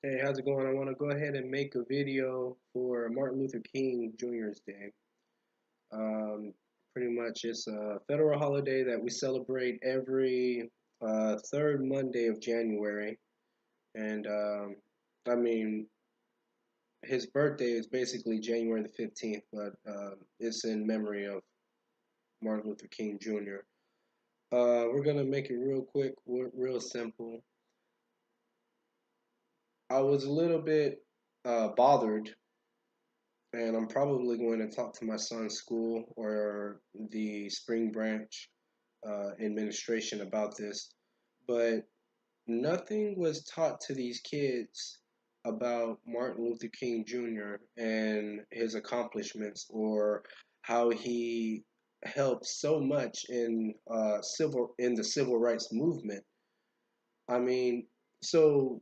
Hey, how's it going? I want to go ahead and make a video for Martin Luther King Jr.'s Day. Um, Pretty much it's a federal holiday that we celebrate every third Monday of January. And I mean, his birthday is basically January the 15th, but it's in memory of Martin Luther King Jr. We're going to make it real quick, real simple. I was a little bit bothered, and I'm probably going to talk to my son's school or the Spring Branch administration about this. But nothing was taught to these kids about Martin Luther King Jr. and his accomplishments, or how he helped so much in the civil rights movement. I mean, so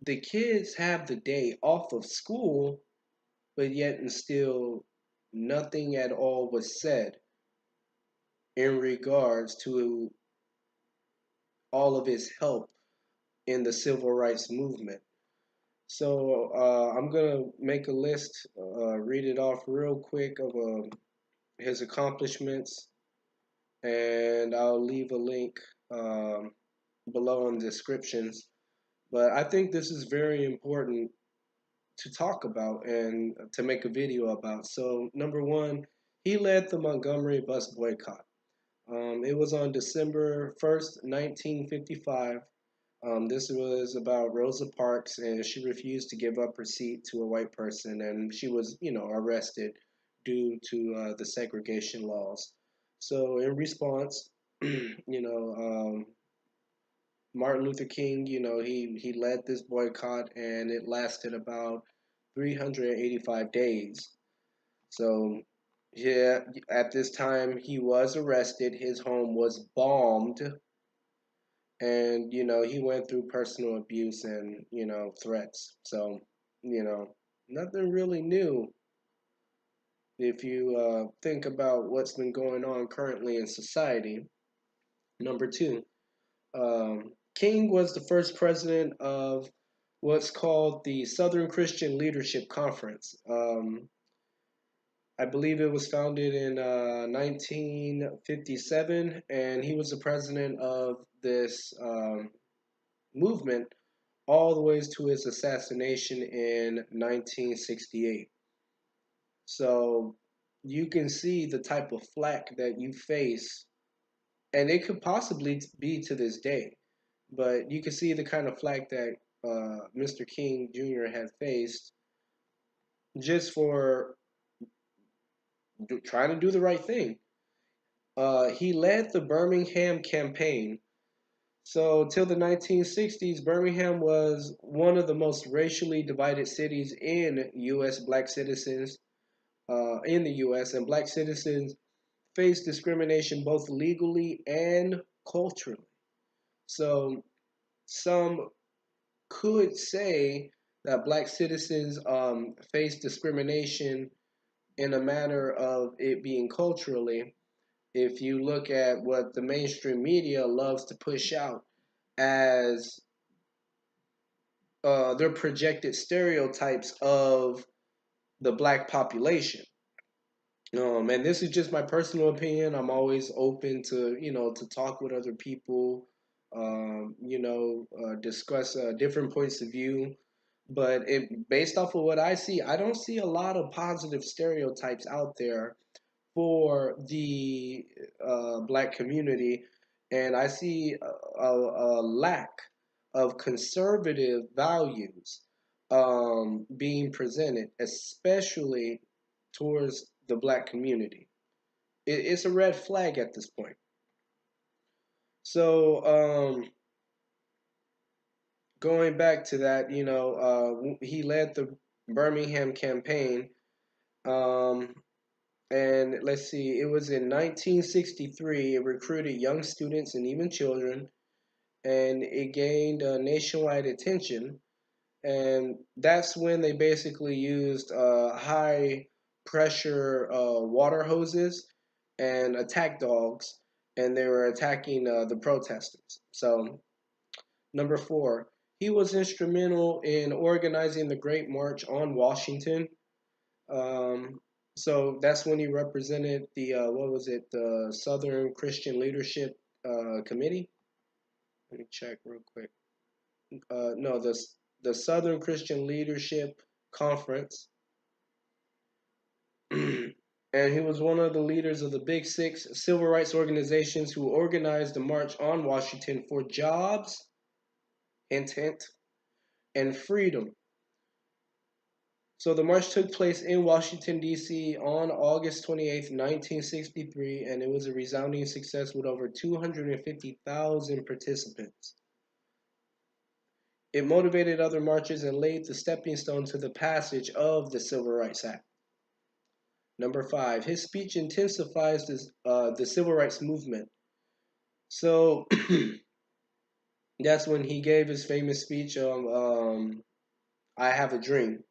the kids have the day off of school, but yet and still nothing at all was said in regards to all of his help in the civil rights movement. So I'm gonna make a list, read it off real quick of his accomplishments, and I'll leave a link below in the descriptions. But I think this is very important to talk about and to make a video about. So number one, he led the Montgomery bus boycott. It was on December 1st, 1955. This was about Rosa Parks, and she refused to give up her seat to a white person, and she was, arrested due to the segregation laws. So, in response, Martin Luther King, he led this boycott, and it lasted about 385 days. So, yeah, at this time, he was arrested. His home was bombed, and he went through personal abuse and threats. So nothing really new if you think about what's been going on currently in society. Number two, King was the first president of what's called the Southern Christian Leadership Conference. I believe it was founded in 1957, and he was the president of this movement all the way to his assassination in 1968. So you can see the type of flack that you face, and it could possibly be to this day, but you can see the kind of flack that Mr. King Jr. had faced just for trying to do the right thing. He led the Birmingham campaign. So, till the 1960s, Birmingham was one of the most racially divided cities in U.S. black citizens, in the U.S., and black citizens faced discrimination both legally and culturally. So, some could say that black citizens face discrimination in a manner of it being culturally. If you look at what the mainstream media loves to push out as their projected stereotypes of the black population. And this is just my personal opinion. I'm always open to, to talk with other people, discuss different points of view. But based off of what I see, I don't see a lot of positive stereotypes out there for the black community, and I see a lack of conservative values being presented, especially towards the black community. It's a red flag at this point. So, going back to that, he led the Birmingham campaign. Um, And let's see, it was in 1963. It recruited young students and even children, and it gained nationwide attention. And that's when they basically used high pressure water hoses and attack dogs, and they were attacking the protesters. So, number four, He was instrumental in organizing the Great March on Washington. Um, so that's when he represented the what was it, the Southern Christian Leadership Committee. Let me check real quick. No, the Southern Christian Leadership Conference, and he was one of the leaders of the Big Six civil rights organizations who organized the March on Washington for jobs, intent, and freedom. So the march took place in Washington, D.C. on August 28th, 1963, and it was a resounding success with over 250,000 participants. It motivated other marches and laid the stepping stone to the passage of the Civil Rights Act. Number 5, his speech intensifies the civil rights movement. So that's when he gave his famous speech I Have a Dream.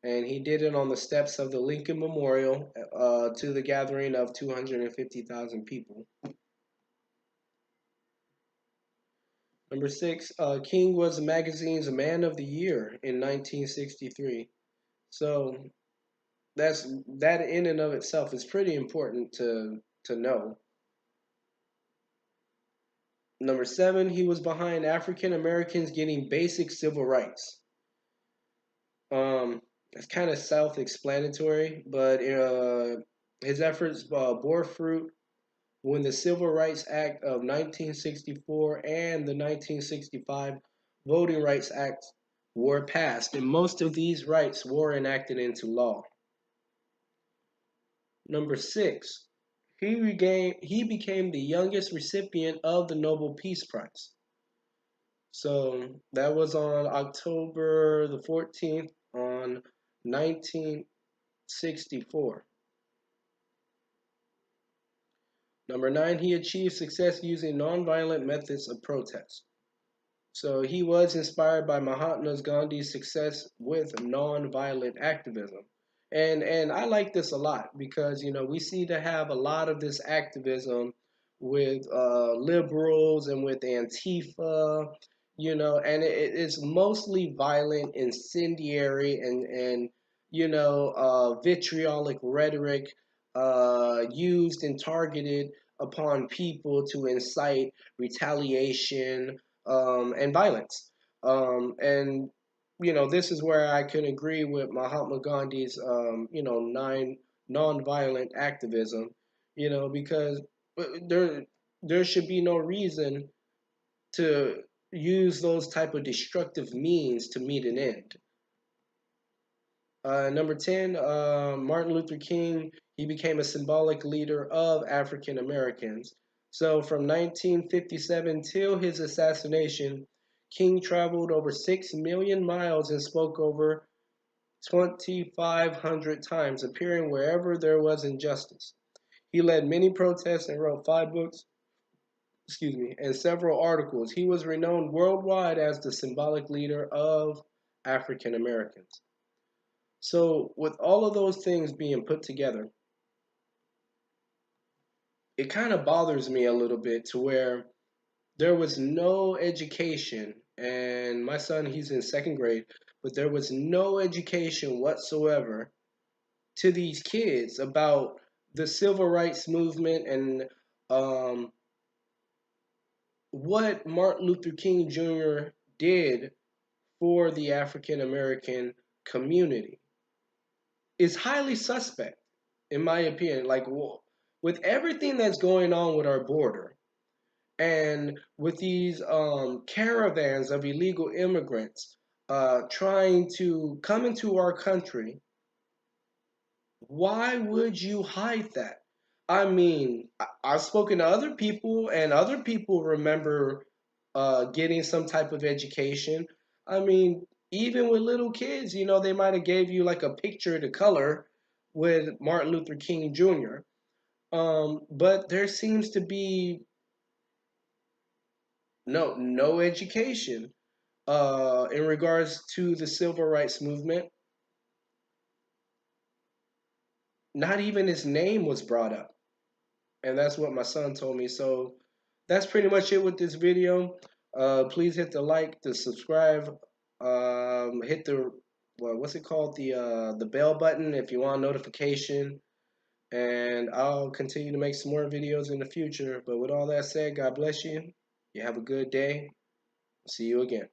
And he did it on the steps of the Lincoln Memorial to the gathering of 250,000 people. Number 6, King was the magazine's Man of the Year in 1963. So that in and of itself is pretty important to know. Number 7, he was behind African Americans getting basic civil rights. It's kind of self-explanatory, but his efforts bore fruit when the Civil Rights Act of 1964 and the 1965 Voting Rights Act were passed, and most of these rights were enacted into law. Number 6, he became the youngest recipient of the Nobel Peace Prize. So that was on October the 14th on 1964. Number 9, he achieved success using nonviolent methods of protest. So he was inspired by Mahatma Gandhi's success with nonviolent activism. And I like this a lot because we see to have a lot of this activism with liberals and with Antifa, and it is mostly violent, incendiary, and vitriolic rhetoric used and targeted upon people to incite retaliation and violence. And this is where I can agree with Mahatma Gandhi's non-violent activism. Because there should be no reason to use those type of destructive means to meet an end. Number 10, Martin Luther King, he became a symbolic leader of African Americans. So from 1957 till his assassination, King traveled over 6 million miles and spoke over 2,500 times, appearing wherever there was injustice. He led many protests and wrote 5 books, and several articles. He was renowned worldwide as the symbolic leader of African Americans. So, with all of those things being put together, it kind of bothers me a little bit to where there was no education, and my son, he's in second grade, but there was no education whatsoever to these kids about the civil rights movement and um, what Martin Luther King Jr. did for the African American community. Is highly suspect, in my opinion. Like, with everything that's going on with our border and with these caravans of illegal immigrants trying to come into our country, why would you hide that? I mean, I've spoken to other people, and other people remember getting some type of education. I mean, even with little kids, they might have gave you like a picture to color with Martin Luther King Jr. But there seems to be no education in regards to the civil rights movement. Not even his name was brought up. And that's what my son told me. So that's pretty much it with this video. Please hit the like, the subscribe, hit the what's it called, the bell button if you want notification, and I'll continue to make some more videos in the future. But with all that said, God bless you. You have a good day. See you again.